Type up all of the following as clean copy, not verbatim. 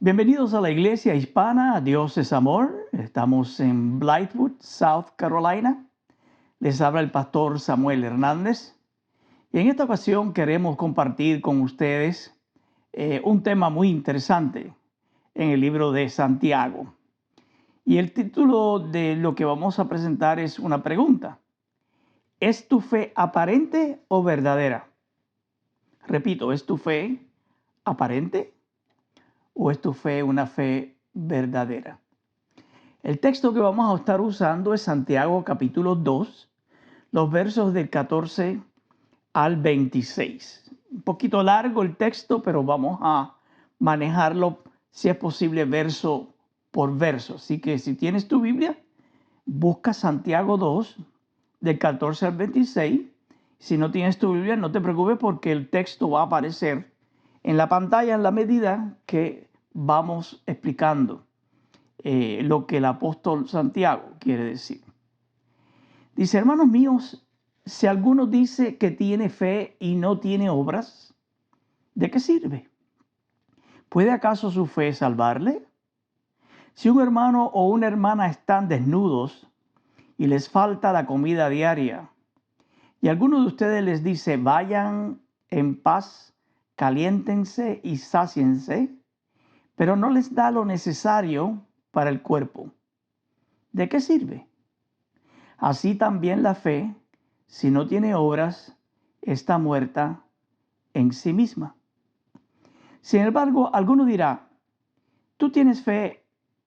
Bienvenidos a la Iglesia Hispana, Dios es Amor. Estamos en Blythewood, South Carolina. Les habla el pastor Samuel Hernández. Y en esta ocasión queremos compartir con ustedes un tema muy interesante en el libro de Santiago. Y el título de lo que vamos a presentar es una pregunta. ¿Es tu fe aparente o verdadera? Repito, ¿es tu fe aparente o es tu fe una fe verdadera? El texto que vamos a estar usando es Santiago capítulo 2, los versos del 14 al 26. Un poquito largo el texto, pero vamos a manejarlo, si es posible, verso por verso. Así que si tienes tu Biblia, busca Santiago 2, del 14 al 26. Si no tienes tu Biblia, no te preocupes porque el texto va a aparecer en la pantalla en la medida que vamos explicando lo que el apóstol Santiago quiere decir. Dice: hermanos míos, si alguno dice que tiene fe y no tiene obras, ¿de qué sirve? ¿Puede acaso su fe salvarle? Si un hermano o una hermana están desnudos y les falta la comida diaria, y alguno de ustedes les dice: vayan en paz, caliéntense y sáciense, pero no les da lo necesario para el cuerpo, ¿de qué sirve? Así también la fe, si no tiene obras, está muerta en sí misma. Sin embargo, alguno dirá: tú tienes fe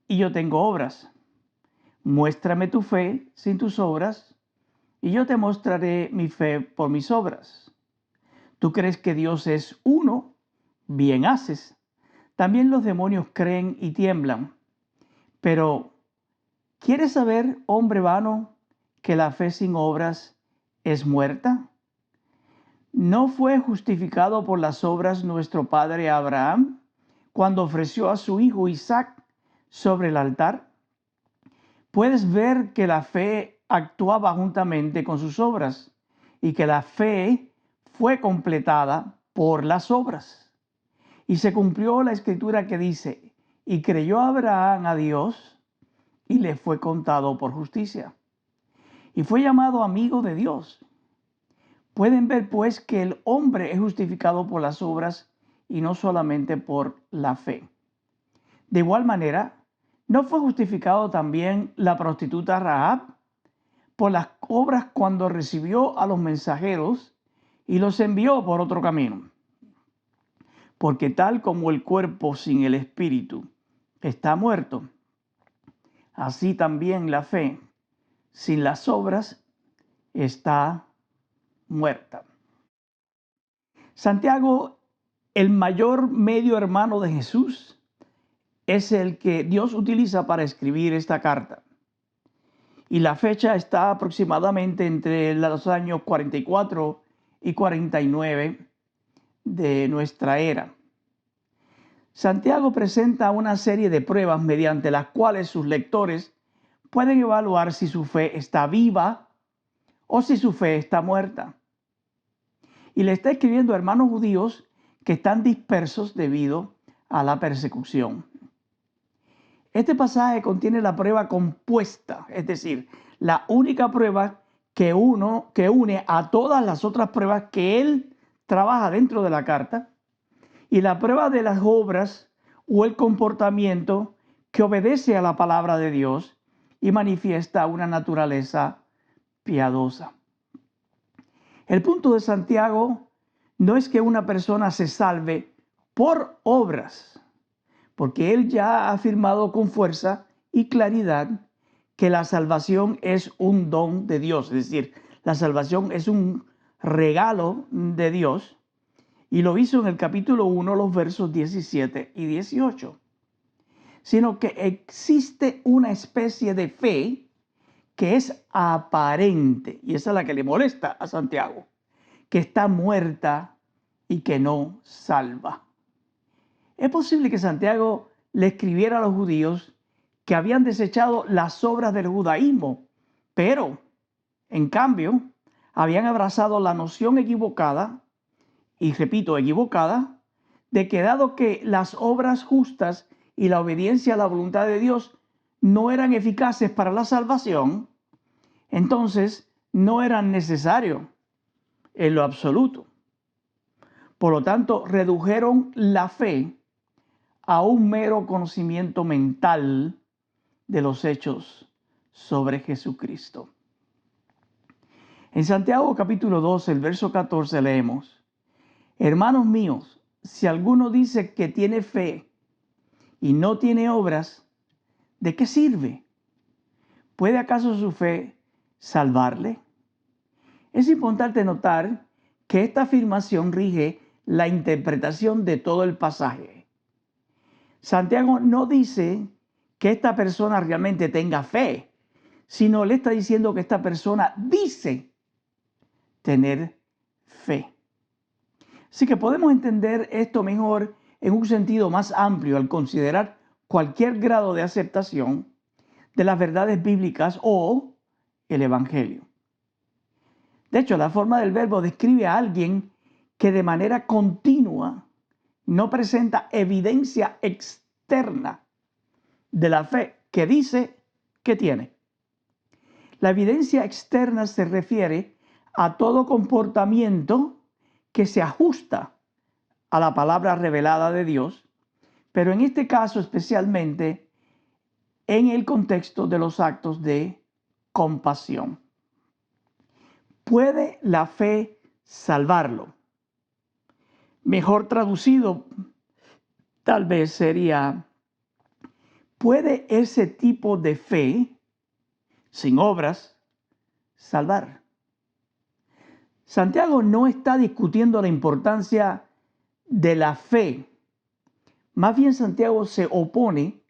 y yo tengo obras. Muéstrame tu fe sin tus obras, y yo te mostraré mi fe por mis obras. Tú crees que Dios es uno, bien haces. También los demonios creen y tiemblan. Pero, ¿quieres saber, hombre vano, que la fe sin obras es muerta? ¿No fue justificado por las obras nuestro padre Abraham cuando ofreció a su hijo Isaac sobre el altar? Puedes ver que la fe actuaba juntamente con sus obras y que la fe fue completada por las obras. Y se cumplió la escritura que dice: y creyó Abraham a Dios y le fue contado por justicia. Y fue llamado amigo de Dios. Pueden ver pues que el hombre es justificado por las obras y no solamente por la fe. De igual manera, ¿no fue justificado también la prostituta Rahab por las obras cuando recibió a los mensajeros y los envió por otro camino? Porque tal como el cuerpo sin el espíritu está muerto, así también la fe sin las obras está muerta. Santiago, el mayor medio hermano de Jesús, es el que Dios utiliza para escribir esta carta. Y la fecha está aproximadamente entre los años 44 y 49 de nuestra era. Santiago presenta una serie de pruebas mediante las cuales sus lectores pueden evaluar si su fe está viva o si su fe está muerta. Y le está escribiendo a hermanos judíos que están dispersos debido a la persecución. Este pasaje contiene la prueba compuesta, es decir, la única prueba que une a todas las otras pruebas que él trabaja dentro de la carta, y la prueba de las obras o el comportamiento que obedece a la palabra de Dios y manifiesta una naturaleza piadosa. El punto de Santiago no es que una persona se salve por obras, porque él ya ha afirmado con fuerza y claridad que la salvación es un don de Dios, es decir, la salvación es un regalo de Dios, y lo hizo en el capítulo 1, los versos 17 y 18, sino que existe una especie de fe que es aparente, y esa es la que le molesta a Santiago, que está muerta y que no salva. Es posible que Santiago le escribiera a los judíos que habían desechado las obras del judaísmo, pero, en cambio, habían abrazado la noción equivocada, y repito, equivocada, de que dado que las obras justas y la obediencia a la voluntad de Dios no eran eficaces para la salvación, entonces no eran necesarios en lo absoluto. Por lo tanto, redujeron la fe a un mero conocimiento mental de los hechos sobre Jesucristo. En Santiago capítulo 2, el verso 14 leemos: Hermanos míos, si alguno dice que tiene fe y no tiene obras, ¿de qué sirve? ¿Puede acaso su fe salvarle? Es importante notar que esta afirmación rige la interpretación de todo el pasaje. Santiago no dice que esta persona realmente tenga fe, sino le está diciendo que esta persona dice tener fe. Así que podemos entender esto mejor en un sentido más amplio al considerar cualquier grado de aceptación de las verdades bíblicas o el Evangelio. De hecho, la forma del verbo describe a alguien que de manera continua no presenta evidencia externa de la fe que dice que tiene. La evidencia externa se refiere a todo comportamiento que se ajusta a la palabra revelada de Dios, pero en este caso especialmente en el contexto de los actos de compasión. ¿Puede la fe salvarlo? Mejor traducido, tal vez sería: ¿puede ese tipo de fe, sin obras, salvar? Santiago no está discutiendo la importancia de la fe. Más bien, Santiago se opone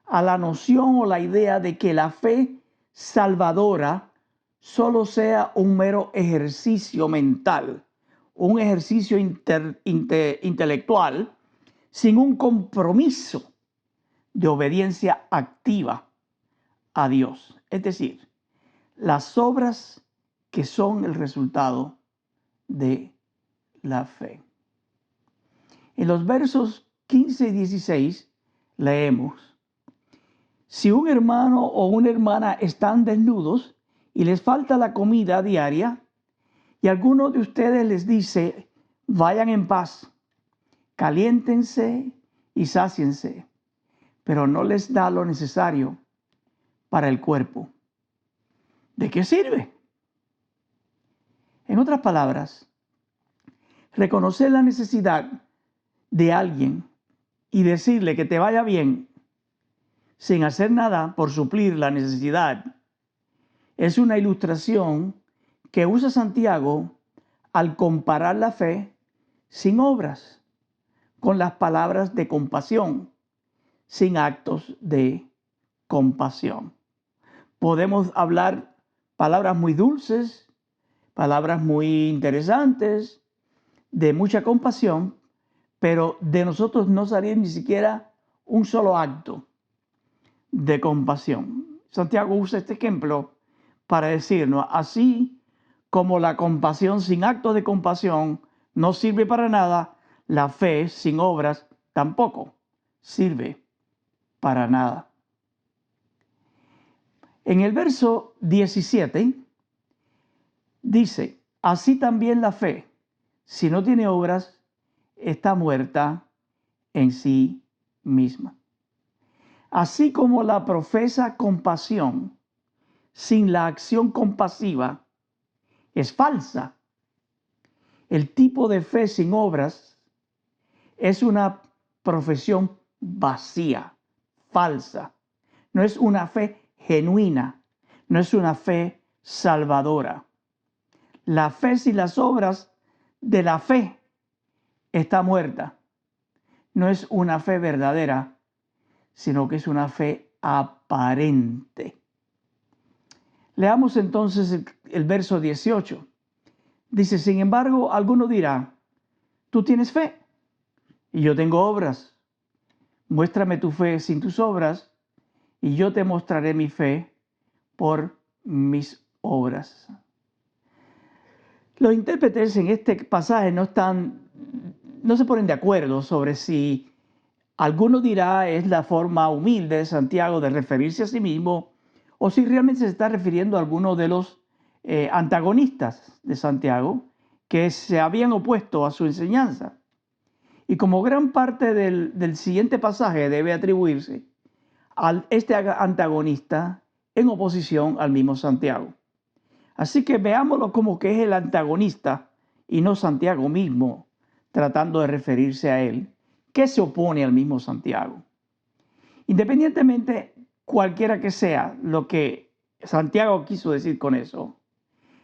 a la noción o la idea de que la fe salvadora solo sea un mero ejercicio mental, un ejercicio intelectual, sin un compromiso de obediencia activa a Dios. Es decir, las obras que son el resultado de la fe. En los versos 15 y 16 leemos: Si un hermano o una hermana están desnudos y les falta la comida diaria, y alguno de ustedes les dice: vayan en paz, caliéntense y sáciense, pero no les da lo necesario para el cuerpo, ¿de qué sirve? En otras palabras, reconocer la necesidad de alguien y decirle que te vaya bien sin hacer nada por suplir la necesidad es una ilustración que usa Santiago al comparar la fe sin obras con las palabras de compasión, sin actos de compasión. Podemos hablar palabras muy dulces, palabras muy interesantes, de mucha compasión, pero de nosotros no salir ni siquiera un solo acto de compasión. Santiago usa este ejemplo para decirnos: así como la compasión sin actos de compasión no sirve para nada, la fe sin obras tampoco sirve para nada. En el verso 17 dice: así también la fe, si no tiene obras, está muerta en sí misma. Así como la profesa compasión sin la acción compasiva es falsa, el tipo de fe sin obras es una profesión vacía, falsa. No es una fe genuina, no es una fe salvadora. La fe sin las obras de la fe está muerta. No es una fe verdadera, sino que es una fe aparente. Leamos entonces el verso 18. Dice: sin embargo, alguno dirá: tú tienes fe y yo tengo obras. Muéstrame tu fe sin tus obras y yo te mostraré mi fe por mis obras. Los intérpretes en este pasaje no se ponen de acuerdo sobre si Alguno dirá es la forma humilde de Santiago de referirse a sí mismo, o si realmente se está refiriendo a alguno de los antagonistas de Santiago que se habían opuesto a su enseñanza. Y como gran parte del siguiente pasaje debe atribuirse a este antagonista en oposición al mismo Santiago. Así que veámoslo como que es el antagonista y no Santiago mismo, tratando de referirse a él, que se opone al mismo Santiago. Independientemente cualquiera que sea lo que Santiago quiso decir con eso,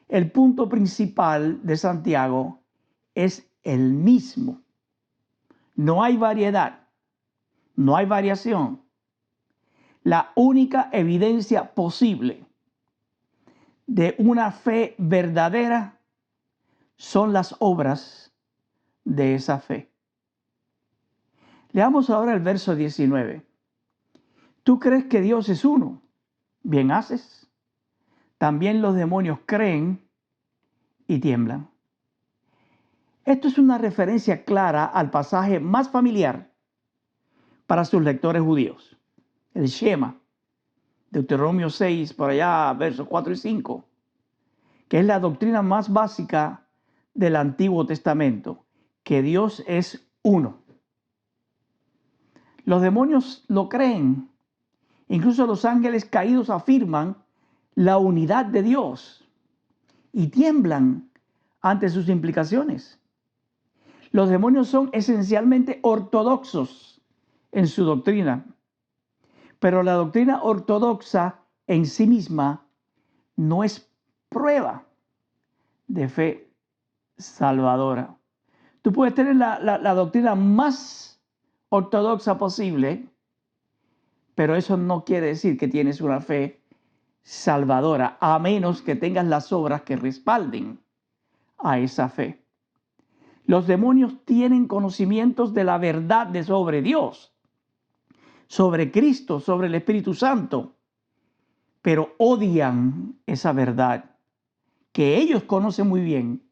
el punto principal de Santiago es el mismo. No hay variedad, no hay variación. La única evidencia posible de una fe verdadera son las obras de esa fe. Leamos ahora el verso 19. ¿Tú crees que Dios es uno? Bien haces. También los demonios creen y tiemblan. Esto es una referencia clara al pasaje más familiar para sus lectores judíos, el Shema, Deuteronomio 6, por allá, versos 4 y 5, que es la doctrina más básica del Antiguo Testamento, que Dios es uno. Los demonios lo creen. Incluso los ángeles caídos afirman la unidad de Dios y tiemblan ante sus implicaciones. Los demonios son esencialmente ortodoxos en su doctrina, pero la doctrina ortodoxa en sí misma no es prueba de fe salvadora. Tú puedes tener la doctrina más ortodoxa posible, pero eso no quiere decir que tienes una fe salvadora, a menos que tengas las obras que respalden a esa fe. Los demonios tienen conocimientos de la verdad de sobre Dios, sobre Cristo, sobre el Espíritu Santo, pero odian esa verdad que ellos conocen muy bien.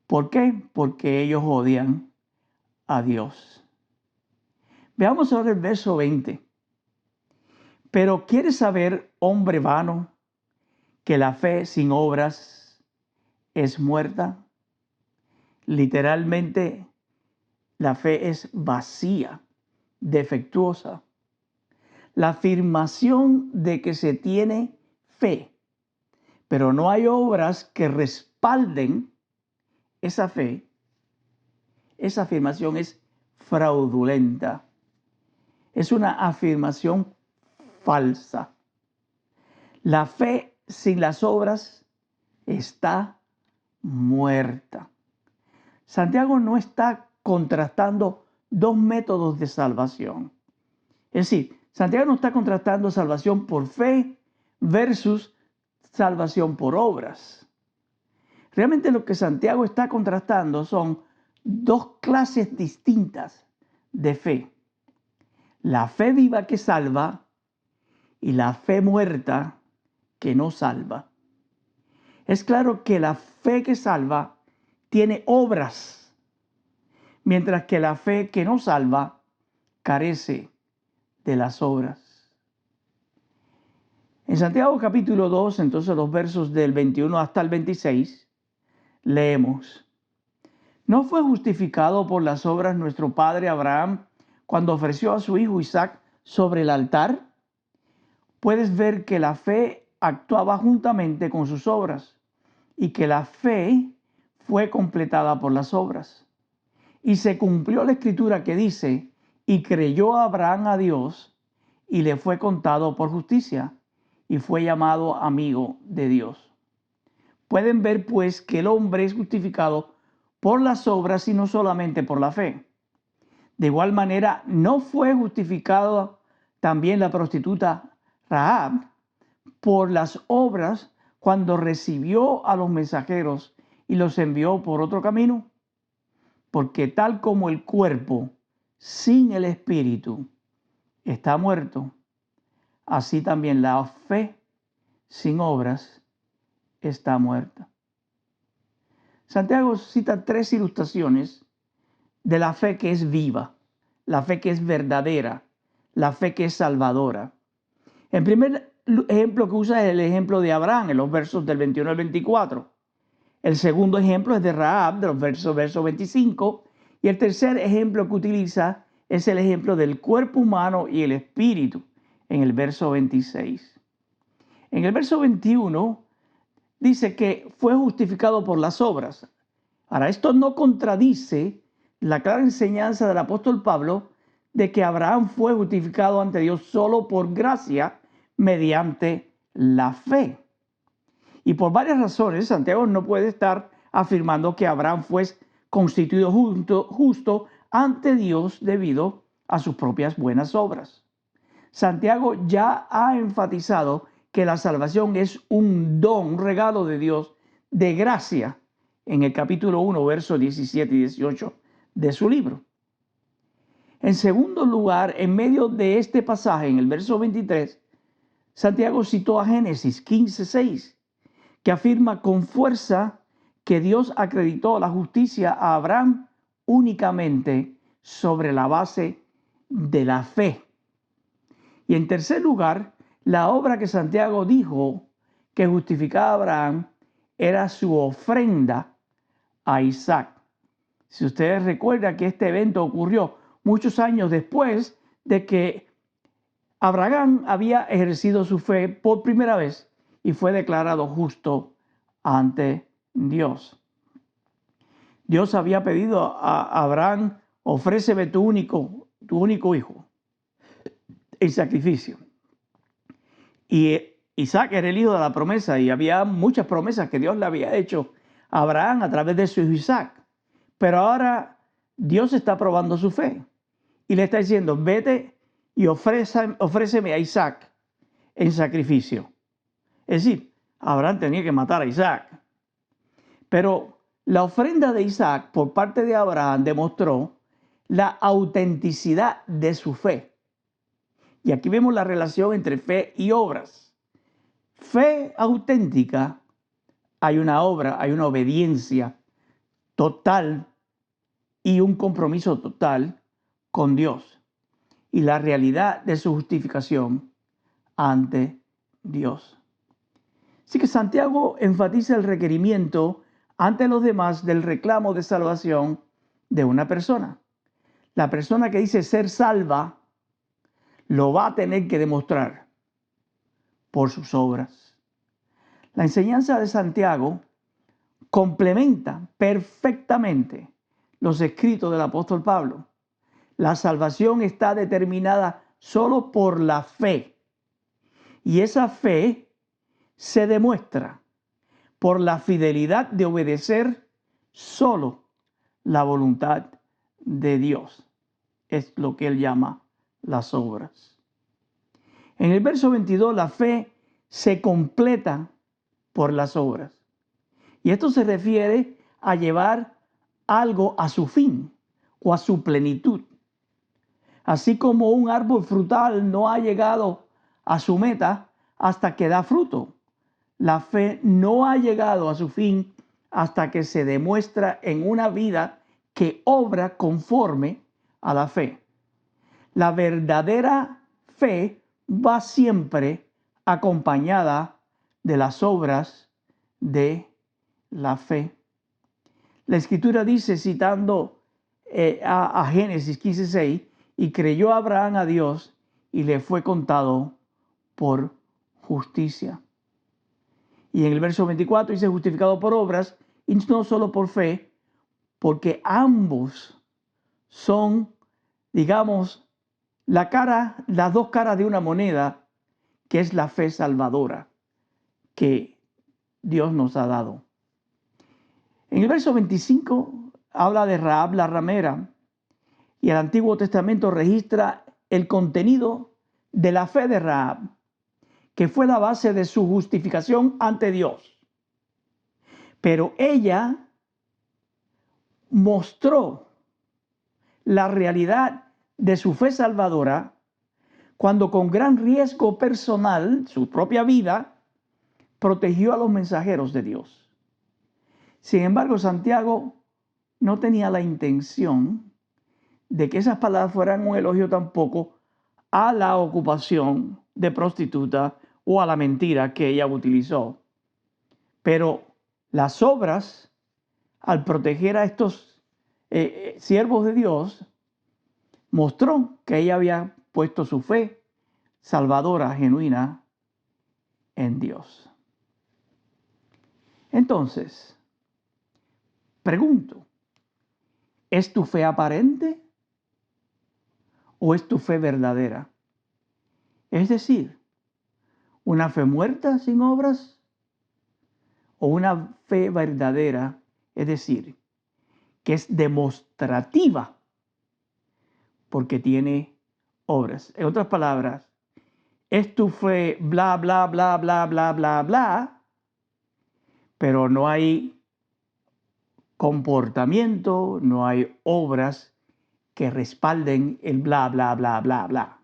¿Por qué? Porque ellos odian a Dios. Veamos ahora el verso 20. Pero ¿quieres saber, hombre vano, que la fe sin obras es muerta? Literalmente, la fe es vacía, defectuosa. La afirmación de que se tiene fe, pero no hay obras que respalden esa fe, esa afirmación es fraudulenta. Es una afirmación falsa. La fe sin las obras está muerta. Santiago no está contrastando dos métodos de salvación. Es decir, Santiago no está contrastando salvación por fe versus salvación por obras. Realmente lo que Santiago está contrastando son dos clases distintas de fe. La fe viva que salva y la fe muerta que no salva. Es claro que la fe que salva tiene obras, mientras que la fe que no salva carece de las obras. En Santiago capítulo 2, entonces los versos del 21 hasta el 26, leemos: ¿No fue justificado por las obras nuestro padre Abraham cuando ofreció a su hijo Isaac sobre el altar? Puedes ver que la fe actuaba juntamente con sus obras y que la fe fue completada por las obras. Y se cumplió la escritura que dice: y creyó Abraham a Dios y le fue contado por justicia, y fue llamado amigo de Dios. Pueden ver pues que el hombre es justificado por las obras y no solamente por la fe. De igual manera, no fue justificada también la prostituta Rahab por las obras cuando recibió a los mensajeros y los envió por otro camino. Porque tal como el cuerpo sin el espíritu está muerto, así también la fe sin obras está muerta. Santiago cita tres ilustraciones de la fe que es viva, la fe que es verdadera, la fe que es salvadora. El primer ejemplo que usa es el ejemplo de Abraham en los versos del 21 al 24. El segundo ejemplo es de Rahab, de los versos 25. Y el tercer ejemplo que utiliza es el ejemplo del cuerpo humano y el espíritu en el verso 26. En el verso 21 dice que fue justificado por las obras. Ahora, esto no contradice la clara enseñanza del apóstol Pablo de que Abraham fue justificado ante Dios solo por gracia mediante la fe. Y por varias razones, Santiago no puede estar afirmando que Abraham fue constituido justo ante Dios debido a sus propias buenas obras. Santiago ya ha enfatizado que la salvación es un don, un regalo de Dios de gracia en el capítulo 1, versos 17 y 18 de su libro. En segundo lugar, en medio de este pasaje, en el verso 23, Santiago citó a Génesis 15:6, que afirma con fuerza que Dios acreditó la justicia a Abraham únicamente sobre la base de la fe. Y en tercer lugar, la obra que Santiago dijo que justificaba a Abraham era su ofrenda a Isaac. Si ustedes recuerdan que este evento ocurrió muchos años después de que Abraham había ejercido su fe por primera vez y fue declarado justo ante Dios. Dios había pedido a Abraham: ofréceme tu único hijo en sacrificio. Y Isaac era el hijo de la promesa, y había muchas promesas que Dios le había hecho a Abraham a través de su hijo Isaac. Pero ahora Dios está probando su fe y le está diciendo: vete y ofréceme a Isaac en sacrificio. Es decir, Abraham tenía que matar a Isaac. Pero la ofrenda de Isaac por parte de Abraham demostró la autenticidad de su fe. Y aquí vemos la relación entre fe y obras. Fe auténtica, hay una obra, hay una obediencia total y un compromiso total con Dios y la realidad de su justificación ante Dios. Así que Santiago enfatiza el requerimiento ante los demás del reclamo de salvación de una persona. La persona que dice ser salva lo va a tener que demostrar por sus obras. La enseñanza de Santiago complementa perfectamente los escritos del apóstol Pablo. La salvación está determinada solo por la fe. Y esa fe se demuestra por la fidelidad de obedecer solo la voluntad de Dios. Es lo que él llama las obras. En el verso 22, la fe se completa por las obras. Y esto se refiere a llevar algo a su fin o a su plenitud. Así como un árbol frutal no ha llegado a su meta hasta que da fruto, la fe no ha llegado a su fin hasta que se demuestra en una vida que obra conforme a la fe. La verdadera fe va siempre acompañada de las obras de la fe. La Escritura dice, citando a Génesis 15:6, y creyó Abraham a Dios y le fue contado por justicia. Y en el verso 24 dice justificado por obras y no solo por fe, porque ambos son, digamos, las dos caras de una moneda, que es la fe salvadora que Dios nos ha dado. En el verso 25 habla de Rahab la ramera, y el Antiguo Testamento registra el contenido de la fe de Rahab, que fue la base de su justificación ante Dios. Pero ella mostró la realidad de su fe salvadora cuando, con gran riesgo personal, su propia vida, protegió a los mensajeros de Dios. Sin embargo, Santiago no tenía la intención de que esas palabras fueran un elogio tampoco a la ocupación de prostituta o a la mentira que ella utilizó. Pero las obras, al proteger a estos siervos de Dios, mostró que ella había puesto su fe salvadora, genuina, en Dios. Entonces, pregunto, ¿es tu fe aparente o es tu fe verdadera? Es decir, ¿una fe muerta sin obras o una fe verdadera? Es decir, que es demostrativa porque tiene obras. En otras palabras, es tu fe bla, bla, bla, bla, bla, bla, bla, pero no hay comportamiento, no hay obras que respalden el bla, bla, bla, bla, bla.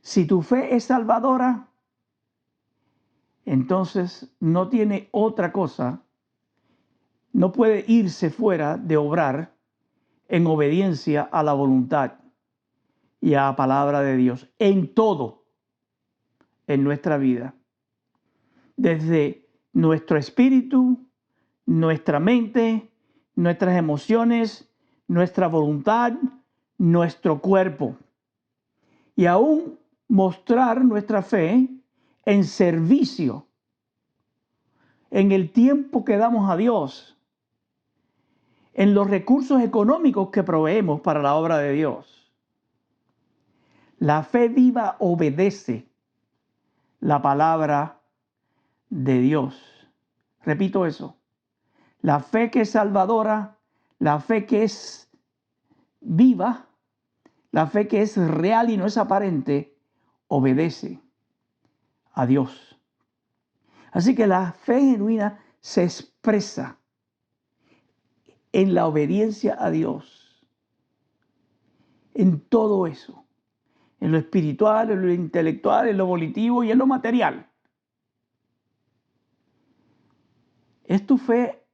Si tu fe es salvadora, entonces no tiene otra cosa, no puede irse fuera de obrar en obediencia a la voluntad y a la palabra de Dios en todo en nuestra vida. Desde nuestro espíritu, nuestra mente, nuestras emociones, nuestra voluntad, nuestro cuerpo. Y aún mostrar nuestra fe en servicio, en el tiempo que damos a Dios, en los recursos económicos que proveemos para la obra de Dios. La fe viva obedece la palabra de Dios. Repito eso. La fe que es salvadora, la fe que es viva, la fe que es real y no es aparente, obedece a Dios. Así que la fe genuina se expresa en la obediencia a Dios, en todo eso, en lo espiritual, en lo intelectual, en lo volitivo y en lo material. ¿Es tu fe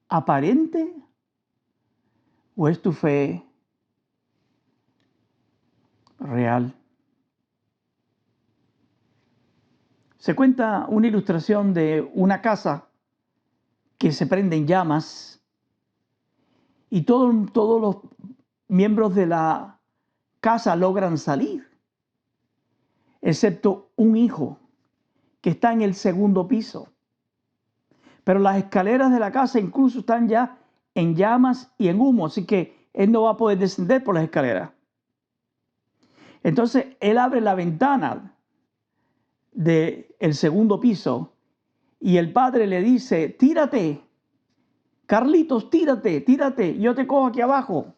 aparente o es tu fe real? Se cuenta una ilustración de una casa que se prende en llamas y todos los miembros de la casa logran salir, excepto un hijo que está en el segundo piso. Pero las escaleras de la casa incluso están ya en llamas y en humo, así que él no va a poder descender por las escaleras. Entonces él abre la ventana del segundo piso y el padre le dice: tírate, Carlitos, tírate, tírate, yo te cojo aquí abajo.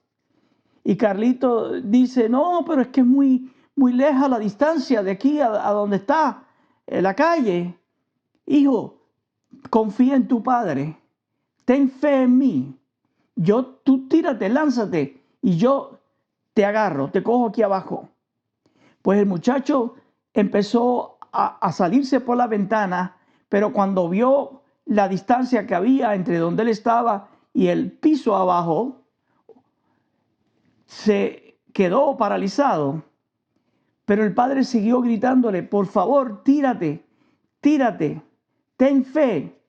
Y Carlitos dice: no, pero es que es muy lejos la distancia de aquí a donde está la calle. Hijo, confía en tu padre, ten fe en mí. Tú tírate, lánzate y yo te agarro, te cojo aquí abajo. Pues el muchacho empezó a salirse por la ventana, pero cuando vio la distancia que había entre donde él estaba y el piso abajo, se quedó paralizado. Pero el padre siguió gritándole: por favor, tírate, tírate, ten fe.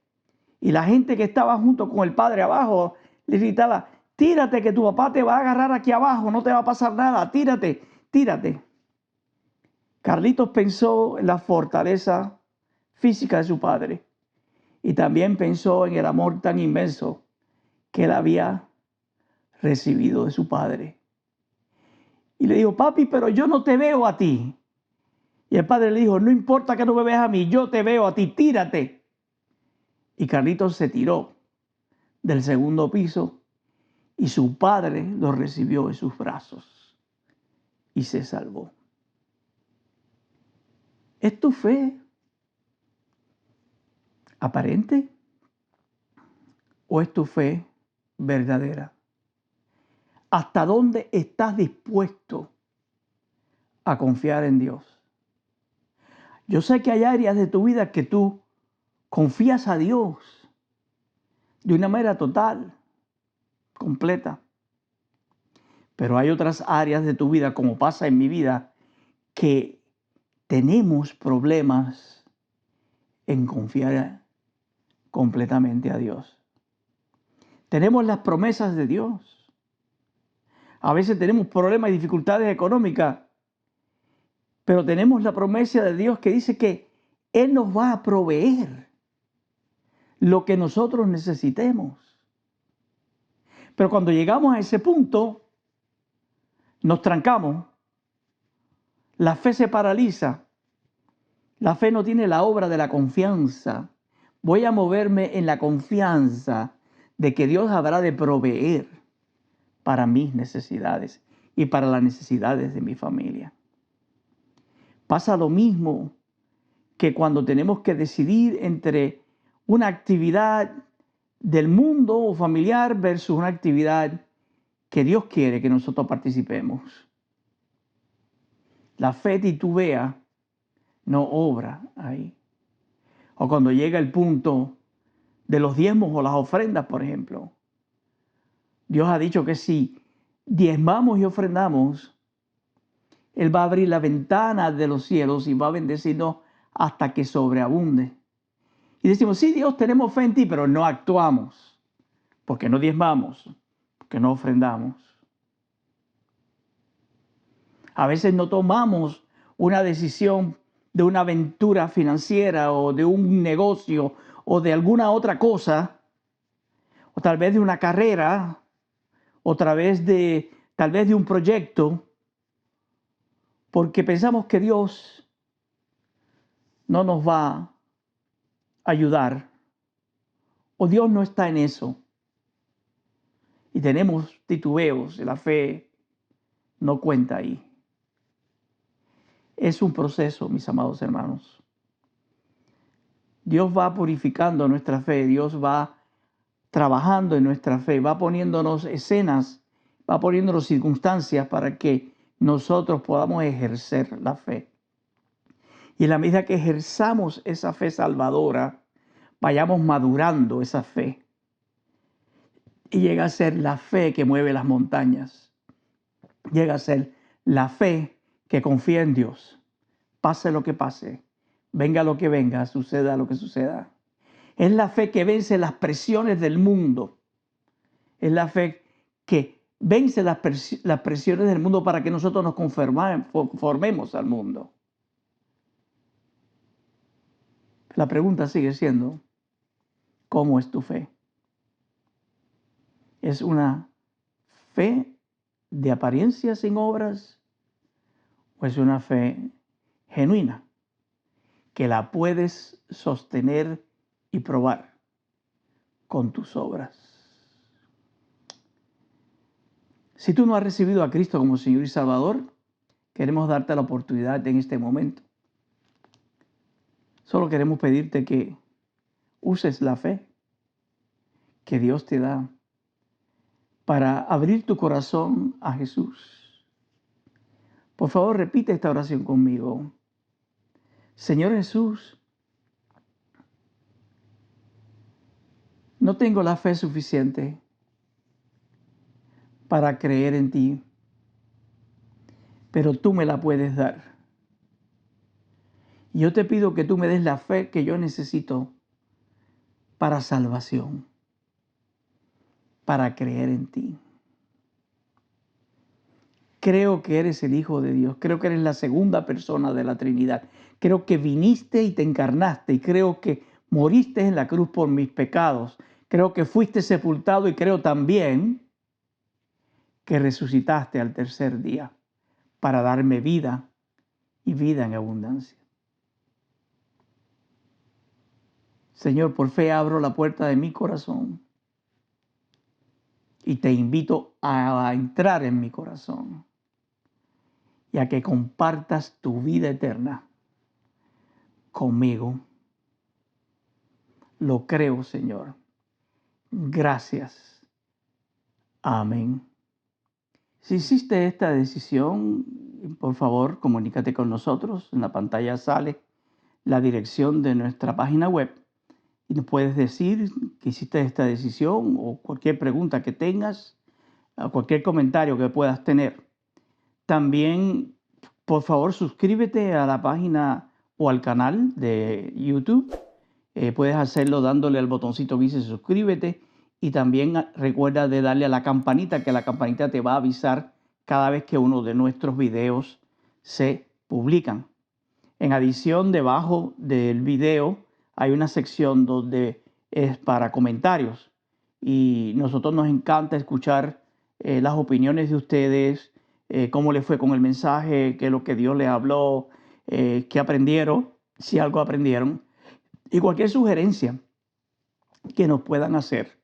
Y la gente que estaba junto con el padre abajo le gritaba: tírate, que tu papá te va a agarrar aquí abajo, no te va a pasar nada, tírate, tírate. Carlitos pensó en la fortaleza física de su padre y también pensó en el amor tan inmenso que él había recibido de su padre. Y le dijo: papi, pero yo no te veo a ti. Y el padre le dijo: no importa que no me veas a mí, yo te veo a ti, tírate. Y Carlitos se tiró del segundo piso y su padre lo recibió en sus brazos y se salvó. ¿Es tu fe aparente o es tu fe verdadera? ¿Hasta dónde estás dispuesto a confiar en Dios? Yo sé que hay áreas de tu vida que tú confías a Dios de una manera total, completa. Pero hay otras áreas de tu vida, como pasa en mi vida, que tenemos problemas en confiar completamente a Dios. Tenemos las promesas de Dios. A veces tenemos problemas y dificultades económicas, pero tenemos la promesa de Dios que dice que Él nos va a proveer lo que nosotros necesitemos. Pero cuando llegamos a ese punto, nos trancamos, la fe se paraliza, la fe no tiene la obra de la confianza. Voy a moverme en la confianza de que Dios habrá de proveer para mis necesidades y para las necesidades de mi familia. Pasa lo mismo que cuando tenemos que decidir entre una actividad del mundo o familiar versus una actividad que Dios quiere que nosotros participemos. La fe titubea, no obra ahí. O cuando llega el punto de los diezmos o las ofrendas, por ejemplo. Dios ha dicho que si diezmamos y ofrendamos, Él va a abrir la ventana de los cielos y va a bendecirnos hasta que sobreabunde. Y decimos, sí, Dios, tenemos fe en ti, pero no actuamos, porque no diezmamos, porque no ofrendamos. A veces no tomamos una decisión de una aventura financiera o de un negocio o de alguna otra cosa, o tal vez de una carrera, o tal vez de un proyecto, porque pensamos que Dios no nos va a ayudar, o Dios no está en eso. Y tenemos titubeos, la fe no cuenta ahí. Es un proceso, mis amados hermanos. Dios va purificando nuestra fe, Dios va trabajando en nuestra fe, va poniéndonos escenas, va poniéndonos circunstancias para que nosotros podamos ejercer la fe. Y en la medida que ejerzamos esa fe salvadora, vayamos madurando esa fe. Y llega a ser la fe que mueve las montañas. Llega a ser la fe que confía en Dios. Pase lo que pase, venga lo que venga, suceda lo que suceda. Es la fe que vence las presiones del mundo. Es la fe que vence las presiones del mundo para que nosotros nos conformemos al mundo. La pregunta sigue siendo, ¿cómo es tu fe? ¿Es una fe de apariencia sin obras o es una fe genuina que la puedes sostener y probar con tus obras? Si tú no has recibido a Cristo como Señor y Salvador, queremos darte la oportunidad en este momento. Solo queremos pedirte que uses la fe que Dios te da para abrir tu corazón a Jesús. Por favor, repite esta oración conmigo. Señor Jesús, no tengo la fe suficiente para creer en ti, pero tú me la puedes dar. Yo te pido que tú me des la fe que yo necesito para salvación, para creer en ti. Creo que eres el Hijo de Dios, creo que eres la segunda persona de la Trinidad. Creo que viniste y te encarnaste y creo que moriste en la cruz por mis pecados. Creo que fuiste sepultado y creo también que resucitaste al tercer día para darme vida y vida en abundancia. Señor, por fe abro la puerta de mi corazón y te invito a entrar en mi corazón y a que compartas tu vida eterna conmigo. Lo creo, Señor. Gracias. Amén. Si hiciste esta decisión, por favor, comunícate con nosotros. En la pantalla sale la dirección de nuestra página web y nos puedes decir que hiciste esta decisión o cualquier pregunta que tengas. a cualquier comentario que puedas tener. También, por favor, suscríbete a la página o al canal de YouTube. Puedes hacerlo dándole al botoncito que dice suscríbete y también recuerda de darle a la campanita, que la campanita te va a avisar cada vez que uno de nuestros videos se publican. En adición, debajo del video hay una sección donde es para comentarios y nosotros nos encanta escuchar las opiniones de ustedes, cómo les fue con el mensaje, qué es lo que Dios les habló, qué aprendieron, si algo aprendieron. Y cualquier sugerencia que nos puedan hacer,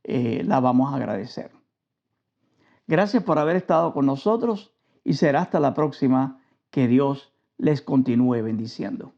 la vamos a agradecer. Gracias por haber estado con nosotros y será hasta la próxima. Que Dios les continúe bendiciendo.